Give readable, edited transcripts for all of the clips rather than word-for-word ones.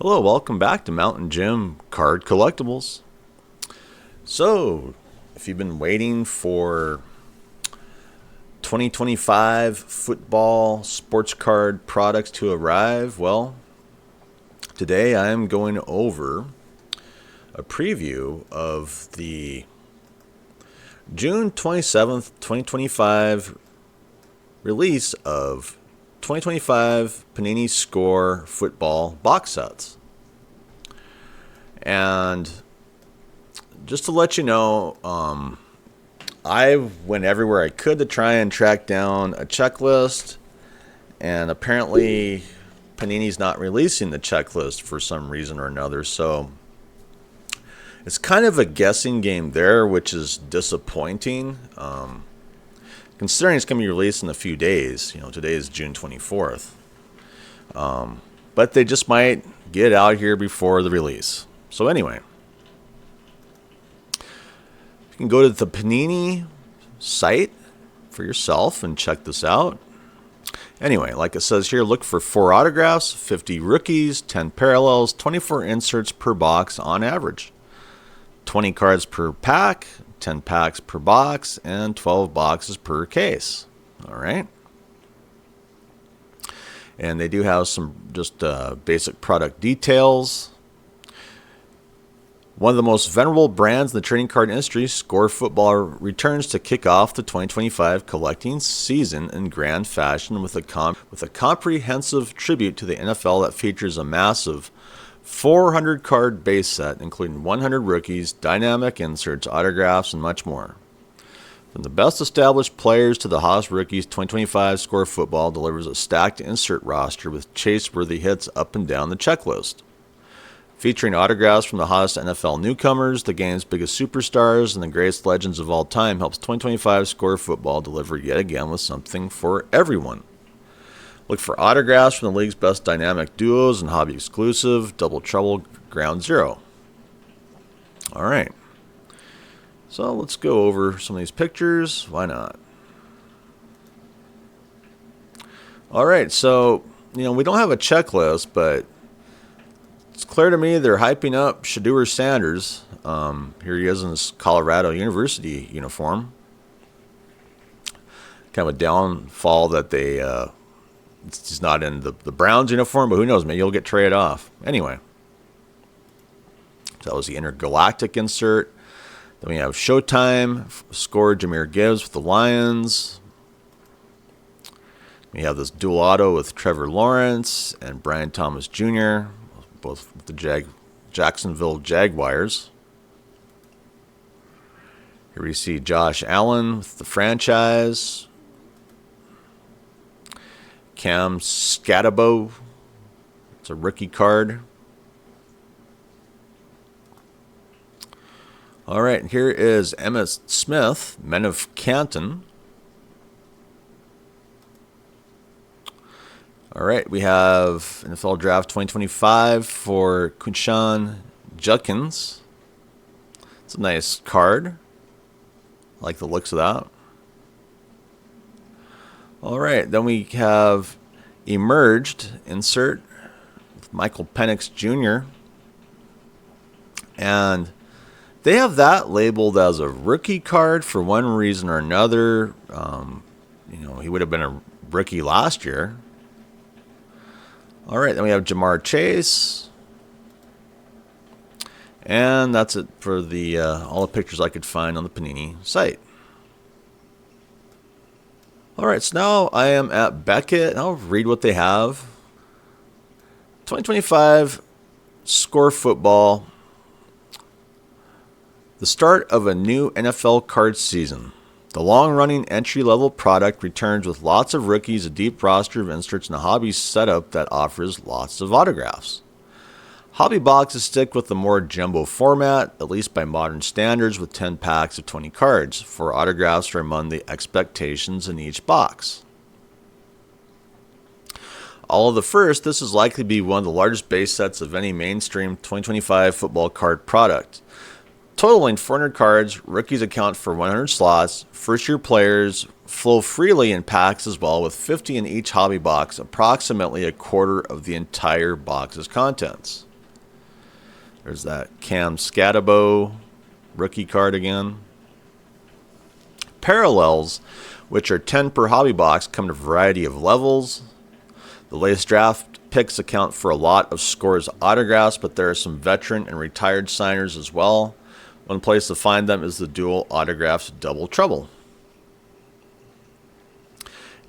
Hello, welcome back to Mountain Jim Card Collectibles. So, if you've been waiting for 2025 football sports card products to arrive, well, today I am going over a preview of the June 27th, 2025 release of 2025 Panini Score football box sets. And just to let you know, I went everywhere I could to try and track down a checklist, and apparently Panini's not releasing the checklist for some reason or another, so it's kind of a guessing game there, which is disappointing. Considering it's going to be released in a few days. Today is June 24th. But they just might get out here before the release. So anyway, you can go to the Panini site for yourself and check this out. Anyway, like it says here, look for 4 autographs, 50 rookies, 10 parallels, 24 inserts per box on average, 20 cards per pack, 10 packs per box, and 12 boxes per case. All right. And they do have some just basic product details. One of the most venerable brands in the trading card industry, Score Football, returns to kick off the 2025 collecting season in grand fashion with a comprehensive tribute to the NFL that features a massive 400 card base set, including 100 rookies, dynamic inserts, autographs, and much more. From the best established players to the hottest rookies, 2025 Score Football delivers a stacked insert roster with chase-worthy hits up and down the checklist. Featuring autographs from the hottest NFL newcomers, the game's biggest superstars, and the greatest legends of all time, helps 2025 Score Football deliver yet again with something for everyone. Look for autographs from the league's best dynamic duos and hobby exclusive Double Trouble Ground Zero. All right. So let's go over some of these pictures. Why not? All right. So, we don't have a checklist, but it's clear to me they're hyping up Shedeur Sanders. Here he is in his Colorado University uniform. Kind of a downfall that he's not in the Browns uniform, but who knows, maybe he'll get traded off. Anyway, so that was the intergalactic insert. Then we have Showtime, score Jahmyr Gibbs with the Lions. We have this dual auto with Trevor Lawrence and Brian Thomas Jr., both with the Jacksonville Jaguars. Here we see Josh Allen with the franchise. Cam Scatabo, it's a rookie card. All right, here is Emmitt Smith, Men of Canton. All right, we have NFL Draft 2025 for Kunshan Judkins. It's a nice card. I like the looks of that. All right, then we have Emerged insert with Michael Penix Jr. And they have that labeled as a rookie card for one reason or another. He would have been a rookie last year. All right, then we have Jamar Chase. And that's it for the all the pictures I could find on the Panini site. All right, so now I am at Beckett, and I'll read what they have. 2025 Score Football. The start of a new NFL card season. The long-running entry-level product returns with lots of rookies, a deep roster of inserts, and a hobby setup that offers lots of autographs. Hobby boxes stick with the more jumbo format, at least by modern standards, with 10 packs of 20 cards. 4 autographs are among the expectations in each box. All of the first, this is likely to be one of the largest base sets of any mainstream 2025 football card product. Totaling 400 cards, rookies account for 100 slots. First-year players flow freely in packs as well, with 50 in each hobby box, approximately a quarter of the entire box's contents. There's that Cam Scatabo rookie card again. Parallels, which are 10 per hobby box, come in a variety of levels. The latest draft picks account for a lot of scores autographs, but there are some veteran and retired signers as well. One place to find them is the Dual Autographs Double Trouble.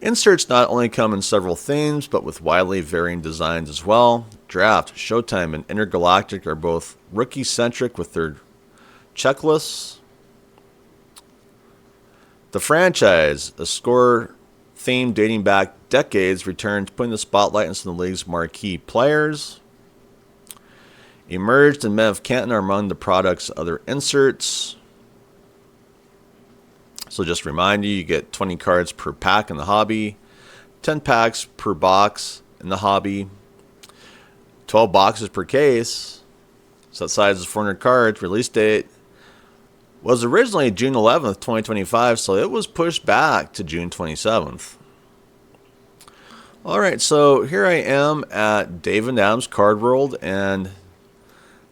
Inserts not only come in several themes, but with widely varying designs as well. Draft, Showtime, and Intergalactic are both rookie-centric with their checklists. The Franchise, a score theme dating back decades, returns, putting the spotlight on some of the league's marquee players. Emerged and Men of Canton are among the product's other inserts. So just to remind you, you get 20 cards per pack in the hobby, 10 packs per box in the hobby, 12 boxes per case. Set size is 400 cards. Release date was originally June 11th, 2025, so it was pushed back to June 27th. All right, so here I am at Dave and Adam's Card World, and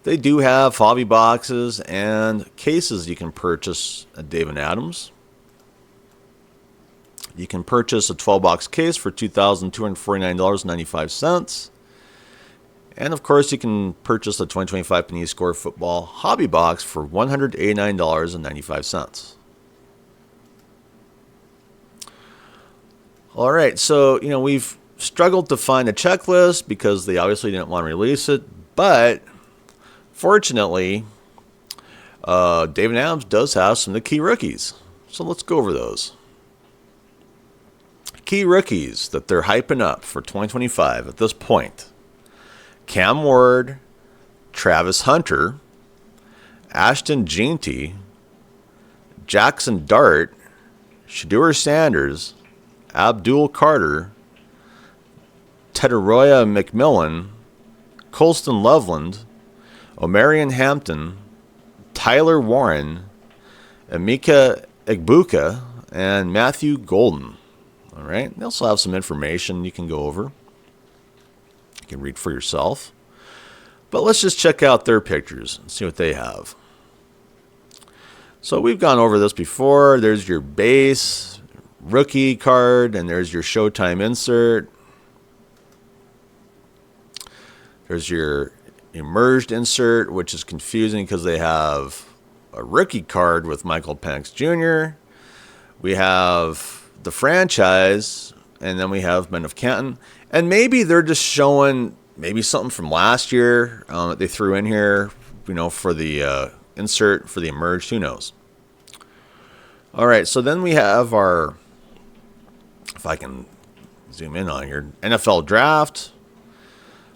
they do have hobby boxes and cases you can purchase at Dave and Adam's. You can purchase a 12-box case for $2,249.95. And, of course, you can purchase the 2025 Panini Score Football Hobby Box for $189.95. All right, so, we've struggled to find a checklist because they obviously didn't want to release it. But, fortunately, David Adams does have some of the key rookies. So let's go over those. Key rookies that they're hyping up for 2025 at this point. Cam Ward, Travis Hunter, Ashton Jeanty, Jackson Dart, Shedeur Sanders, Abdul Carter, Tedoroya McMillan, Colston Loveland, Omarion Hampton, Tyler Warren, Emeka Egbuka, and Matthew Golden. All right. They also have some information you can go over. You can read for yourself. But let's just check out their pictures and see what they have. So we've gone over this before. There's your base rookie card, and there's your Showtime insert. There's your emerged insert, which is confusing because they have a rookie card with Michael Penix Jr. We have the Franchise, and then we have Men of Canton. And maybe they're just showing maybe something from last year that they threw in here, for the insert for the emerged. Who knows? All right, so then we have our, if I can zoom in on here, NFL Draft,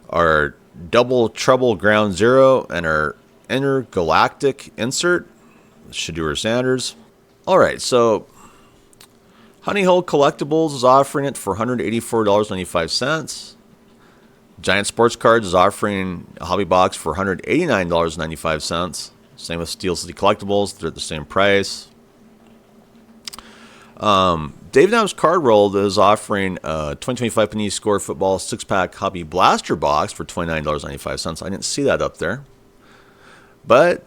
our Double Trouble Ground Zero, and our Intergalactic insert, Shedeur Sanders. All right, so Honey Hole Collectibles is offering it for $184.95. Giant Sports Cards is offering a hobby box for $189.95. Same with Steel City Collectibles. They're at the same price. Dave Adams Card World is offering a 2025 Panini Score Football 6-pack hobby blaster box for $29.95. I didn't see that up there. But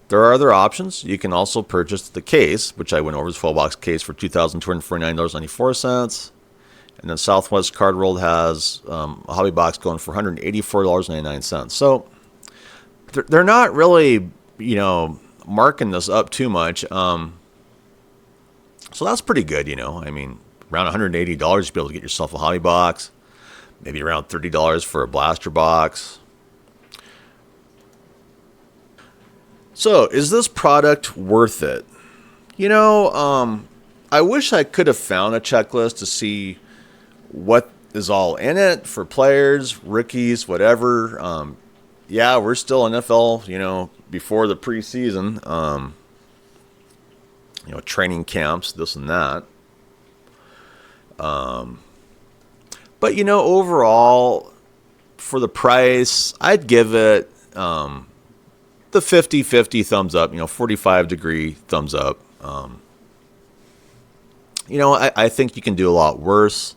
there are other options. You can also purchase the case, which I went over, the 12-box case for $2,249.94. And then Southwest Card World has a hobby box going for $184.99. So they're not really, marking this up too much. So that's pretty good, I mean, around $180, you'll be able to get yourself a hobby box. Maybe around $30 for a blaster box. So, is this product worth it? I wish I could have found a checklist to see what is all in it for players, rookies, whatever. Yeah, we're still NFL, before the preseason. Training camps, this and that. But, overall, for the price, I'd give it the 50-50 thumbs up, 45-degree thumbs up. I think you can do a lot worse.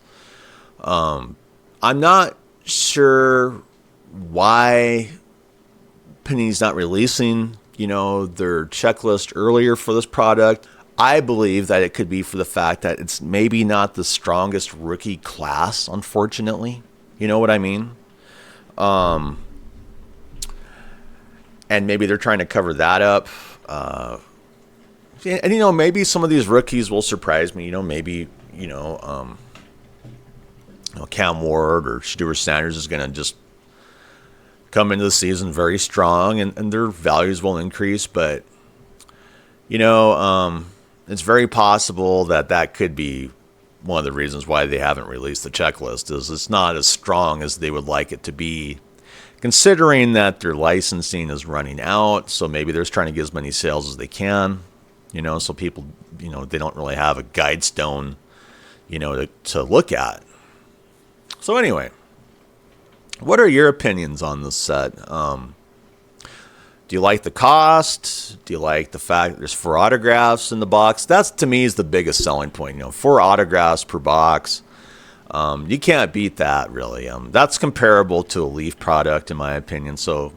I'm not sure why Panini's not releasing, their checklist earlier for this product. I believe that it could be for the fact that it's maybe not the strongest rookie class, unfortunately. You know what I mean? And maybe they're trying to cover that up. And maybe some of these rookies will surprise me. Maybe Cam Ward or Stuart Sanders is going to just come into the season very strong, and their values will increase. But it's very possible that could be one of the reasons why they haven't released the checklist. Is it's not as strong as they would like it to be, considering that their licensing is running out. So maybe they're just trying to get as many sales as they can. So people, they don't really have a guide stone, to look at. So anyway, what are your opinions on this set? Do you like the cost? Do you like the fact that there's 4 autographs in the box? That's, to me, is the biggest selling point. 4 autographs per box. You can't beat that, really. That's comparable to a Leaf product, in my opinion. So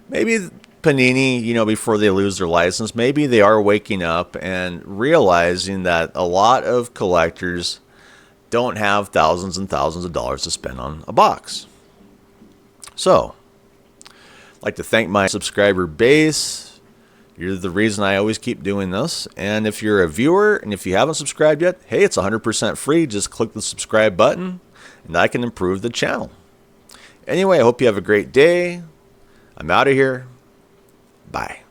maybe Panini, before they lose their license, maybe they are waking up and realizing that a lot of collectors don't have thousands and thousands of dollars to spend on a box. So, I'd like to thank my subscriber base. You're the reason I always keep doing this. And if you're a viewer and if you haven't subscribed yet, hey, it's 100% free. Just click the subscribe button and I can improve the channel. Anyway, I hope you have a great day. I'm out of here. Bye.